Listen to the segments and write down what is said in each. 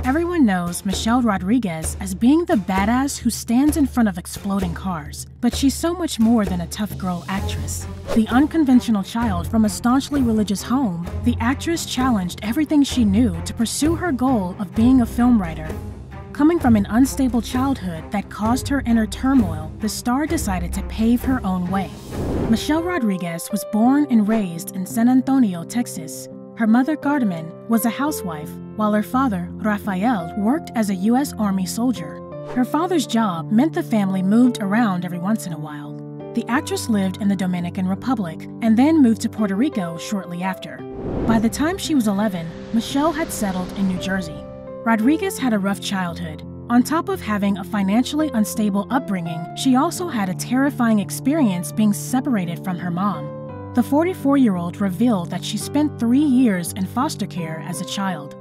Everyone knows Michelle Rodriguez as being the badass who stands in front of exploding cars, but she's so much more than a tough girl actress. The unconventional child from a staunchly religious home, the actress challenged everything she knew to pursue her goal of being a film writer. Coming from an unstable childhood that caused her inner turmoil, the star decided to pave her own way. Michelle Rodriguez was born and raised in San Antonio, Texas. Her mother, Carmen, was a housewife, while her father, Rafael, worked as a U.S. Army soldier. Her father's job meant the family moved around every once in a while. The actress lived in the Dominican Republic and then moved to Puerto Rico shortly after. By the time she was 11, Michelle had settled in New Jersey. Rodriguez had a rough childhood. On top of having a financially unstable upbringing, she also had a terrifying experience being separated from her mom. The 44-year-old revealed that she spent 3 years in foster care as a child.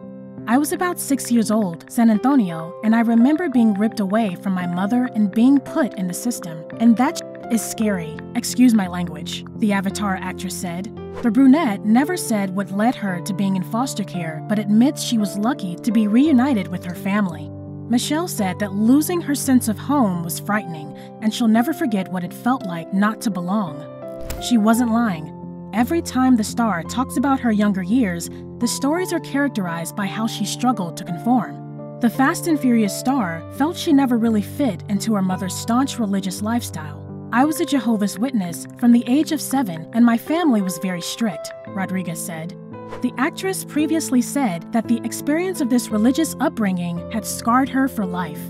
"I was about 6 years old, San Antonio, and I remember being ripped away from my mother and being put in the system. And that is scary. Excuse my language," the Avatar actress said. The brunette never said what led her to being in foster care, but admits she was lucky to be reunited with her family. Michelle said that losing her sense of home was frightening, and she'll never forget what it felt like not to belong. She wasn't lying. Every time the star talks about her younger years, the stories are characterized by how she struggled to conform. The Fast and Furious star felt she never really fit into her mother's staunch religious lifestyle. "I was a Jehovah's Witness from the age of 7, and my family was very strict," Rodriguez said. The actress previously said that the experience of this religious upbringing had scarred her for life.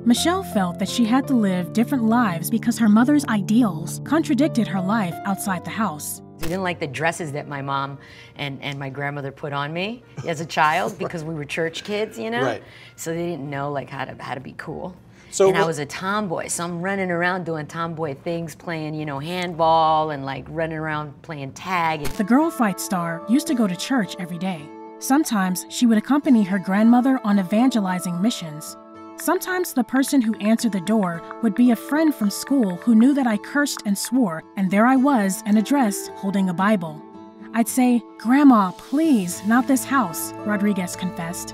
Michelle felt that she had to live different lives because her mother's ideals contradicted her life outside the house. I didn't like the dresses that my mom and my grandmother put on me as a child because we were church kids, you know? Right. So they didn't know like how to be cool. So and I was a tomboy, so I'm running around doing tomboy things, playing, you know, handball and like running around playing tag. The girl fight star used to go to church every day. Sometimes she would accompany her grandmother on evangelizing missions. Sometimes the person who answered the door would be a friend from school who knew that I cursed and swore, and there I was in a dress holding a Bible. I'd say, "Grandma, please, not this house," Rodriguez confessed.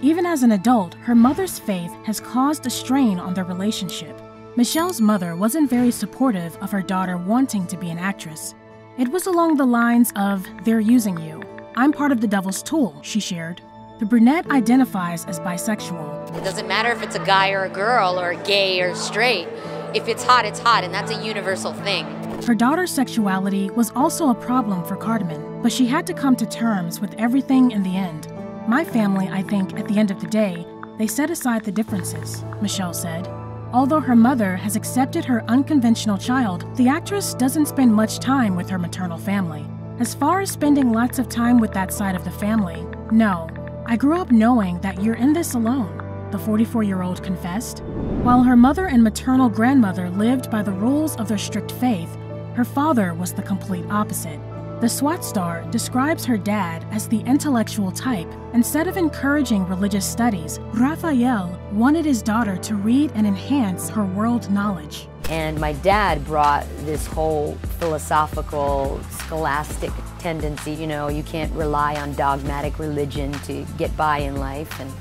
Even as an adult, her mother's faith has caused a strain on their relationship. Michelle's mother wasn't very supportive of her daughter wanting to be an actress. It was along the lines of, "They're using you. I'm part of the devil's tool," she shared. The brunette identifies as bisexual. It doesn't matter if it's a guy or a girl or gay or straight. If it's hot, and that's a universal thing. Her daughter's sexuality was also a problem for Carmen, but she had to come to terms with everything in the end. "My family, I think, at the end of the day, they set aside the differences," Michelle said. Although her mother has accepted her unconventional child, the actress doesn't spend much time with her maternal family. As far as spending lots of time with that side of the family, no. "I grew up knowing that you're in this alone," the 44-year-old confessed. While her mother and maternal grandmother lived by the rules of their strict faith, her father was the complete opposite. The SWAT star describes her dad as the intellectual type. Instead of encouraging religious studies, Rafael wanted his daughter to read and enhance her world knowledge. And my dad brought this whole philosophical, scholastic tendency, you know, you can't rely on dogmatic religion to get by in life. And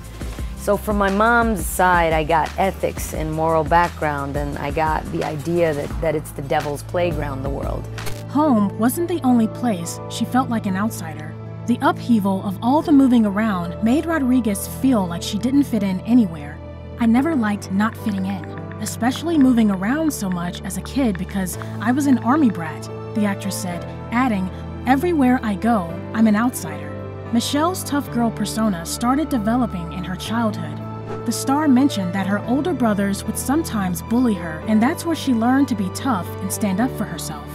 so from my mom's side, I got ethics and moral background, and I got the idea that it's the devil's playground, the world. Home wasn't the only place she felt like an outsider. The upheaval of all the moving around made Rodriguez feel like she didn't fit in anywhere. "I never liked not fitting in, especially moving around so much as a kid because I was an army brat," the actress said, adding, "Everywhere I go, I'm an outsider." Michelle's tough girl persona started developing in her childhood. The star mentioned that her older brothers would sometimes bully her, and that's where she learned to be tough and stand up for herself.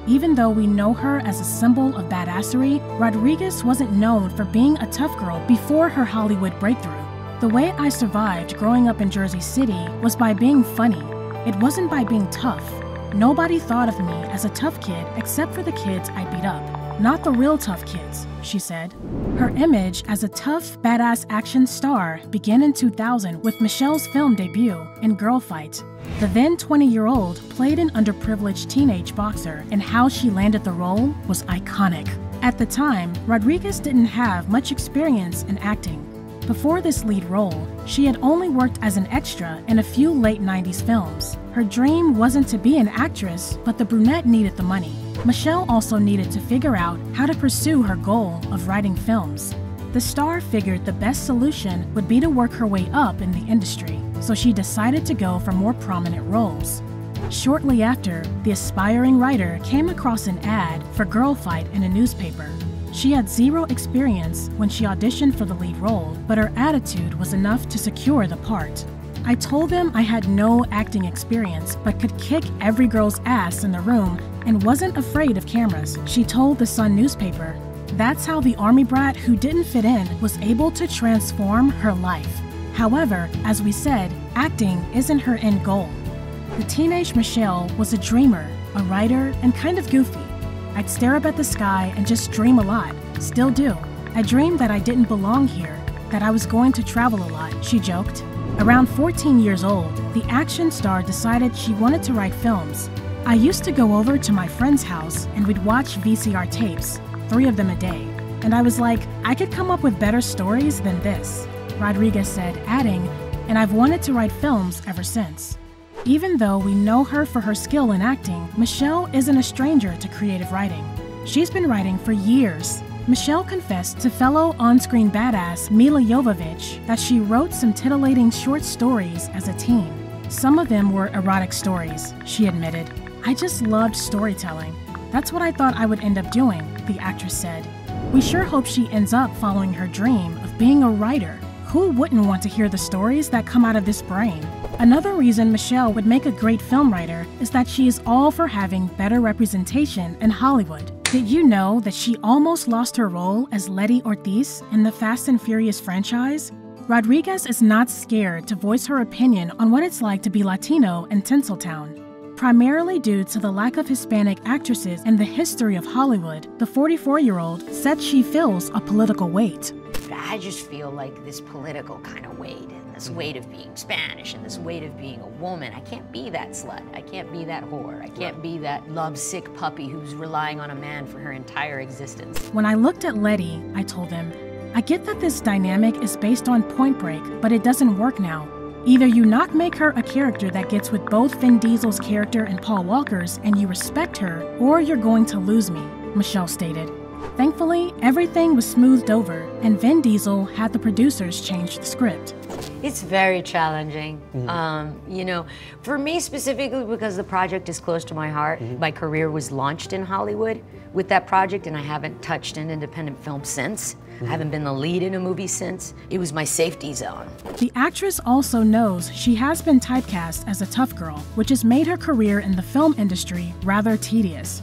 Even though we know her as a symbol of badassery, Rodriguez wasn't known for being a tough girl before her Hollywood breakthrough. "The way I survived growing up in Jersey City was by being funny. It wasn't by being tough. Nobody thought of me as a tough kid except for the kids I beat up. Not the real tough kids," she said. Her image as a tough, badass action star began in 2000 with Michelle's film debut in Girl Fight. The then 20-year-old played an underprivileged teenage boxer, and how she landed the role was iconic. At the time, Rodriguez didn't have much experience in acting. Before this lead role, she had only worked as an extra in a few late 90s films. Her dream wasn't to be an actress, but the brunette needed the money. Michelle also needed to figure out how to pursue her goal of writing films. The star figured the best solution would be to work her way up in the industry, so she decided to go for more prominent roles. Shortly after, the aspiring writer came across an ad for Girl Fight in a newspaper. She had zero experience when she auditioned for the lead role, but her attitude was enough to secure the part. I told them I had no acting experience, but could kick every girl's ass in the room and wasn't afraid of cameras, she told the Sun newspaper. That's how the army brat who didn't fit in was able to transform her life. However, as we said, acting isn't her end goal. The teenage Michelle was a dreamer, a writer, and kind of goofy. I'd stare up at the sky and just dream a lot. Still do. I dreamed that I didn't belong here, that I was going to travel a lot, she joked. Around 14 years old, the action star decided she wanted to write films. I used to go over to my friend's house and we'd watch VCR tapes, 3 of them a day. And I was like, I could come up with better stories than this, Rodriguez said, adding, and I've wanted to write films ever since. Even though we know her for her skill in acting, Michelle isn't a stranger to creative writing. She's been writing for years. Michelle confessed to fellow on-screen badass Mila Jovovich that she wrote some titillating short stories as a teen. Some of them were erotic stories, she admitted. I just loved storytelling. That's what I thought I would end up doing, the actress said. We sure hope she ends up following her dream of being a writer. Who wouldn't want to hear the stories that come out of this brain? Another reason Michelle would make a great film writer is that she is all for having better representation in Hollywood. Did you know that she almost lost her role as Letty Ortiz in the Fast and Furious franchise? Rodriguez is not scared to voice her opinion on what it's like to be Latino in Tinseltown. Primarily due to the lack of Hispanic actresses in the history of Hollywood, the 44-year-old said she feels a political weight. I just feel like this political kind of weight, and this weight of being Spanish, and this weight of being a woman. I can't be that slut. I can't be that whore. I can't be that lovesick puppy who's relying on a man for her entire existence. When I looked at Letty, I told him, I get that this dynamic is based on Point Break, but it doesn't work now. Either you not make her a character that gets with both Vin Diesel's character and Paul Walker's and you respect her, or you're going to lose me, Michelle stated. Thankfully, everything was smoothed over, and Vin Diesel had the producers change the script. It's very challenging. You know, for me specifically, because the project is close to my heart. My career was launched in Hollywood with that project, and I haven't touched an independent film since. I haven't been the lead in a movie since. It was my safety zone. The actress also knows she has been typecast as a tough girl, which has made her career in the film industry rather tedious.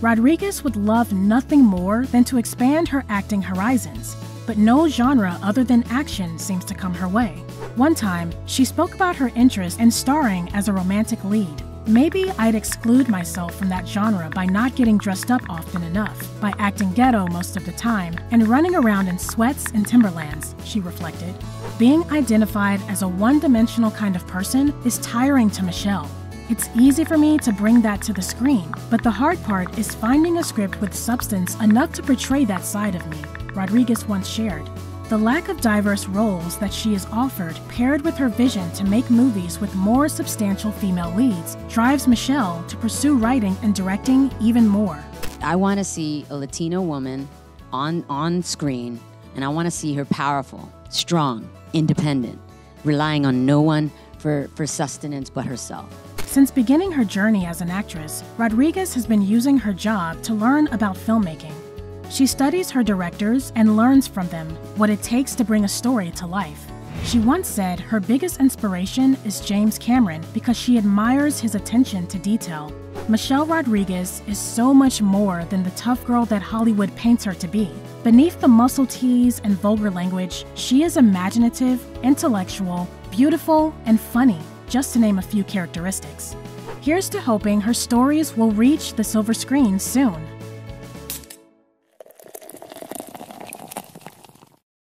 Rodriguez would love nothing more than to expand her acting horizons, but no genre other than action seems to come her way. One time, she spoke about her interest in starring as a romantic lead. Maybe I'd exclude myself from that genre by not getting dressed up often enough, by acting ghetto most of the time, and running around in sweats and Timberlands, she reflected. Being identified as a one-dimensional kind of person is tiring to Michelle. It's easy for me to bring that to the screen, but the hard part is finding a script with substance enough to portray that side of me, Rodriguez once shared. The lack of diverse roles that she is offered, paired with her vision to make movies with more substantial female leads, drives Michelle to pursue writing and directing even more. I want to see a Latino woman on screen, and I want to see her powerful, strong, independent, relying on no one for sustenance but herself. Since beginning her journey as an actress, Rodriguez has been using her job to learn about filmmaking. She studies her directors and learns from them what it takes to bring a story to life. She once said her biggest inspiration is James Cameron because she admires his attention to detail. Michelle Rodriguez is so much more than the tough girl that Hollywood paints her to be. Beneath the muscle tease and vulgar language, she is imaginative, intellectual, beautiful, and funny, just to name a few characteristics. Here's to hoping her stories will reach the silver screen soon.